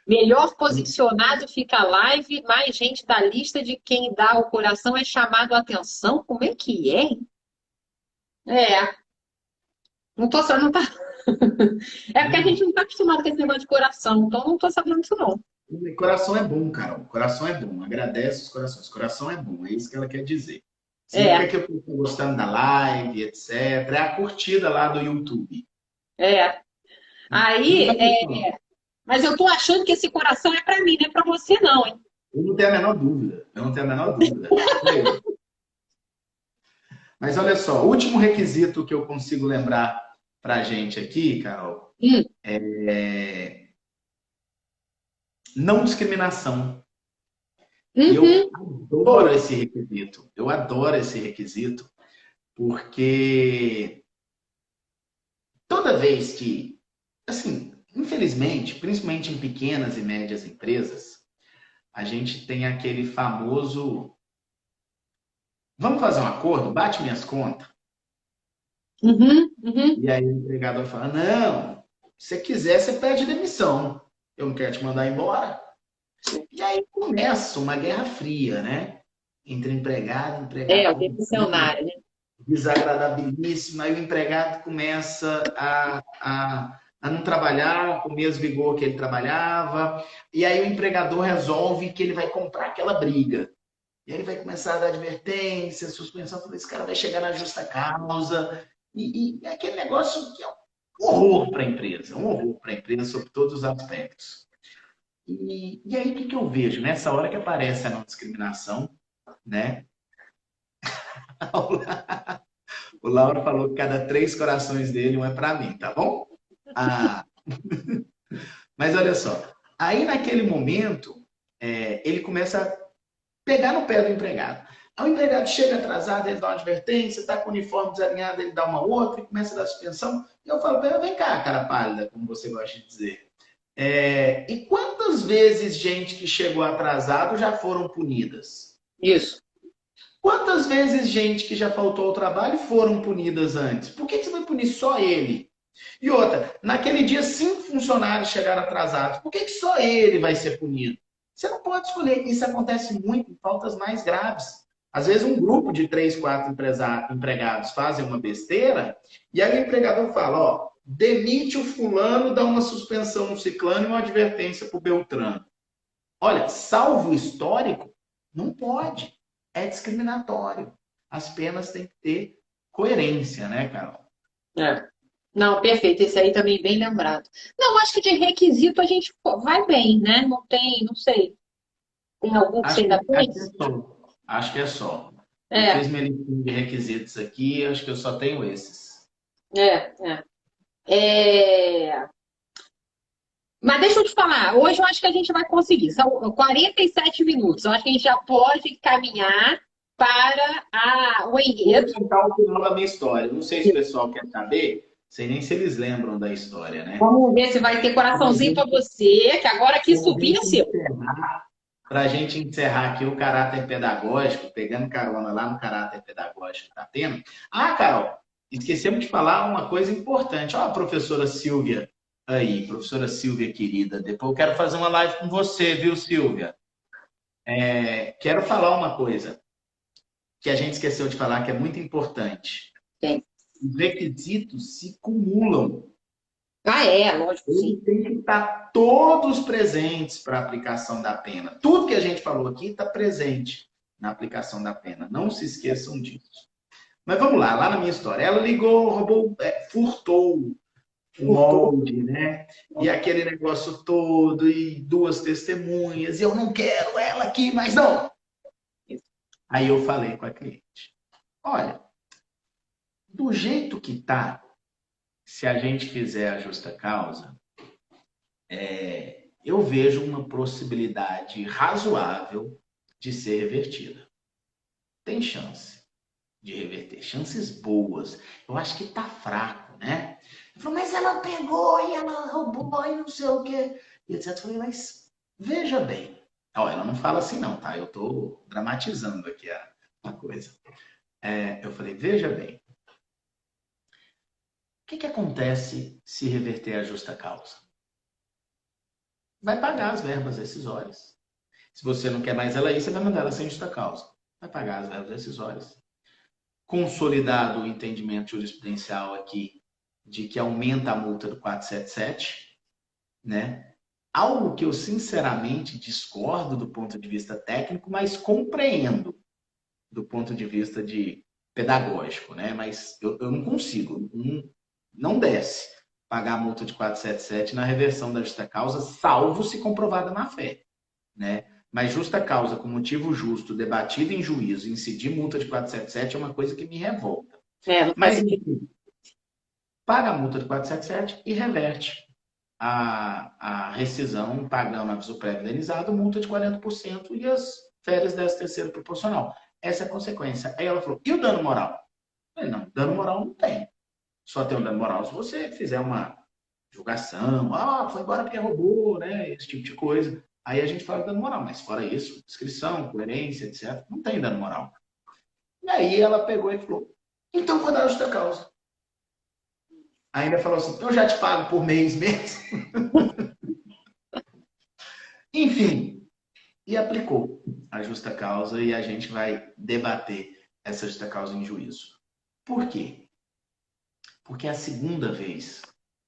Melhor posicionado fica a live, mais gente da lista de quem dá o coração é chamado a atenção. Como é que é? Não tô sabendo, não tá. É porque a gente não está acostumado com esse negócio de coração, então não estou sabendo isso, não. Coração é bom, Carol. Coração é bom. Agradece os corações. Coração é bom. É isso que ela quer dizer. Significa que eu estou gostando da live, etc. É a curtida lá do YouTube. Aí, Mas eu tô achando que esse coração é para mim, não é para você não, hein? Eu não tenho a menor dúvida. Eu não tenho a menor dúvida. Mas olha só, o último requisito que eu consigo lembrar para a gente aqui, Carol, Hum. é não discriminação. E eu Uhum. adoro esse requisito. Eu adoro esse requisito porque toda vez que, assim, infelizmente, principalmente em pequenas e médias empresas, a gente tem aquele famoso, vamos fazer um acordo, bate minhas contas. Uhum. Uhum. E aí o empregador fala, não, se você quiser, você pede demissão. Eu não quero te mandar embora. E aí começa uma guerra fria, né? Entre empregado e É, o empregador, demissionário, né? desagradabilíssima. Aí o empregado começa a não trabalhar com o mesmo vigor que ele trabalhava. E aí o empregador resolve que ele vai comprar aquela briga. E aí ele vai começar a dar advertência, suspensão. Esse cara vai chegar na justa causa. E é aquele negócio que é um horror para a empresa. Um horror para a empresa sobre todos os aspectos. E aí o que eu vejo? Nessa hora que aparece a não discriminação, né? O Lauro falou que cada 3 corações dele, um é para mim, tá bom? Ah, mas olha só, aí naquele momento, ele começa a pegar no pé do empregado. Aí o empregado chega atrasado, ele dá uma advertência, está com o uniforme desalinhado, ele dá uma outra e começa a dar suspensão. E eu falo, vem cá, cara pálida, como você gosta de dizer. E quantas vezes gente que chegou atrasado já foram punidas? Isso. Quantas vezes gente que já faltou ao trabalho foram punidas antes? Por que você vai punir só ele? E outra, naquele dia 5 funcionários chegaram atrasados. Por que só ele vai ser punido? Você não pode escolher. Isso acontece muito em faltas mais graves. Às vezes um grupo de 3, 4 empregados fazem uma besteira e aí o empregador fala, ó, demite o fulano, dá uma suspensão no ciclano e uma advertência para o Beltrano. Olha, salvo o histórico, não pode. É discriminatório. As penas têm que ter coerência, né, Carol? É. Não, perfeito. Esse aí também bem lembrado. Não, acho que de requisito a gente vai bem, né? Não tem, não sei. Tem algum que você Acho ainda que, acho que é fez? só. Acho que é só. Eu É, fiz minha listinha de requisitos aqui, acho que eu só tenho esses. é. É. Mas deixa eu te falar, hoje eu acho que a gente vai conseguir. São 47 minutos. Eu acho que a gente já pode caminhar para o Vou enredo. contar o final da minha história. Não sei se o pessoal quer saber, sei nem se eles lembram da história, né? Vamos ver se vai ter coraçãozinho para você, que agora aqui subir é seu. Para a gente encerrar aqui o caráter pedagógico, pegando carona lá no caráter pedagógico que tá tendo. Ah, Carol, esquecemos de falar uma coisa importante. Ó, a professora Silvia aí, professora Silvia querida. Depois eu quero fazer uma live com você, viu, Silvia? Quero falar uma coisa que a gente esqueceu de falar, que é muito importante. Tem. Os requisitos se cumulam. Ah, é, lógico, sim. Eles têm que estar todos presentes para a aplicação da pena. Tudo que a gente falou aqui está presente na aplicação da pena. Não se esqueçam disso. Mas vamos lá na minha história. Ela ligou, roubou, furtou o molde, né? E aquele negócio todo, e 2 testemunhas, e eu não quero ela aqui, mas não. Aí eu falei com a cliente: olha, do jeito que tá, se a gente fizer a justa causa, eu vejo uma possibilidade razoável de ser revertida. Tem chance de reverter, chances boas. Eu acho que tá fraco, né? Ele falou, mas ela pegou e ela roubou e não sei o quê. E etc. Eu falei, mas veja bem. Ó, ela não fala assim não, tá? Eu tô dramatizando aqui a coisa. Eu falei, veja bem. O que acontece se reverter a justa causa? Vai pagar as verbas rescisórias. Se você não quer mais ela aí, você vai mandar ela sem justa causa. Vai pagar as verbas rescisórias. Consolidado o entendimento jurisprudencial aqui de que aumenta a multa do 477, né? Algo que eu sinceramente discordo do ponto de vista técnico, mas compreendo do ponto de vista de pedagógico, né? Mas eu não consigo, não desce. pagar a multa de 477 na reversão da justa causa, salvo se comprovada má fé, né? Mas justa causa com motivo justo, debatido em juízo, incidir multa de 477 é uma coisa que me revolta. Não faz Mas, sentido. enfim, paga a multa de 477 e reverte a rescisão, pagando aviso prévio indenizado, multa de 40% e as férias 13º proporcional. Essa é a consequência. Aí ela falou, e o dano moral? Eu falei, não, dano moral não tem. Só tem um dano moral se você fizer uma julgação, foi embora porque roubou, né? Esse tipo de coisa. Aí a gente fala de dano moral, mas fora isso, inscrição, coerência, etc., não tem dano moral. E aí ela pegou e falou, então vou dar a justa causa. Ainda falou assim, eu já te pago por mês mesmo. Enfim, e aplicou a justa causa e a gente vai debater essa justa causa em juízo. Por quê? Porque é a segunda vez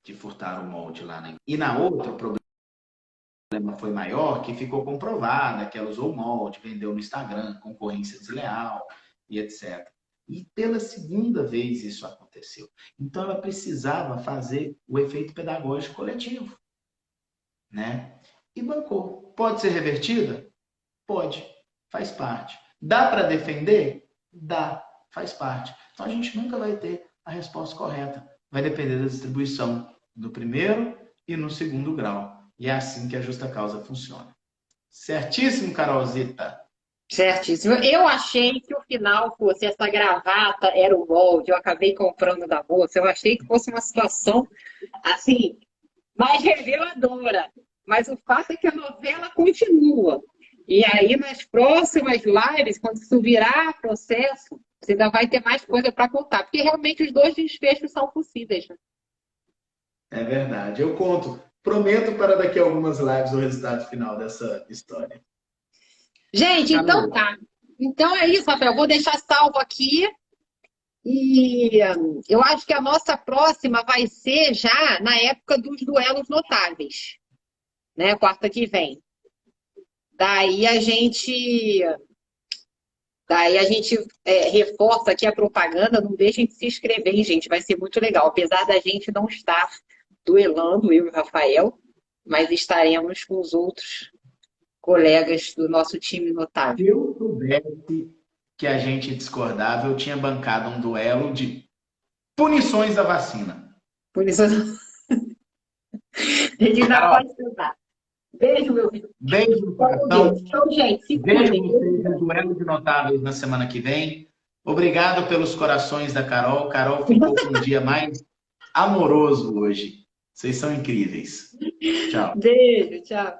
que furtaram o molde lá, né? E na outra, o problema foi maior, que ficou comprovada que ela usou o molde, vendeu no Instagram, concorrência desleal e etc. E pela segunda vez isso aconteceu. Então ela precisava fazer o efeito pedagógico coletivo, né? E bancou. Pode ser revertida? Pode. Faz parte. Dá para defender? Dá. Faz parte. Então a gente nunca vai ter a resposta correta. Vai depender da distribuição no primeiro e no segundo grau. E é assim que a justa causa funciona. Certíssimo, Carolzita? Certíssimo. Eu achei que o final fosse essa gravata, era o molde, eu acabei comprando da moça. Eu achei que fosse uma situação, assim, mais reveladora. Mas o fato é que a novela continua. E aí, nas próximas lives, quando isso virar processo, você ainda vai ter mais coisa para contar. Porque realmente os dois desfechos são possíveis, né? É verdade. Eu conto. Prometo para daqui a algumas lives o resultado final dessa história. Gente, então tá. Então é isso, Rafael. Vou deixar salvo aqui. E eu acho que a nossa próxima vai ser já na época dos duelos notáveis, né? Quarta que vem. Daí a gente, reforça aqui a propaganda, não deixem de se inscrever, hein, gente? Vai ser muito legal. Apesar da gente não estar duelando, eu e o Rafael, mas estaremos com os outros colegas do nosso time Se notável. eu soubesse que a gente discordava, eu tinha bancado um duelo de punições da vacina. Por isso, a gente ainda pode tentar. Beijo, meu filho. Beijo no coração. Então, gente, se Vejo cuidem. vocês no duelo de notáveis na semana que vem. Obrigado pelos corações da Carol. Carol ficou com um dia mais amoroso hoje. Vocês são incríveis. Tchau. Beijo, tchau.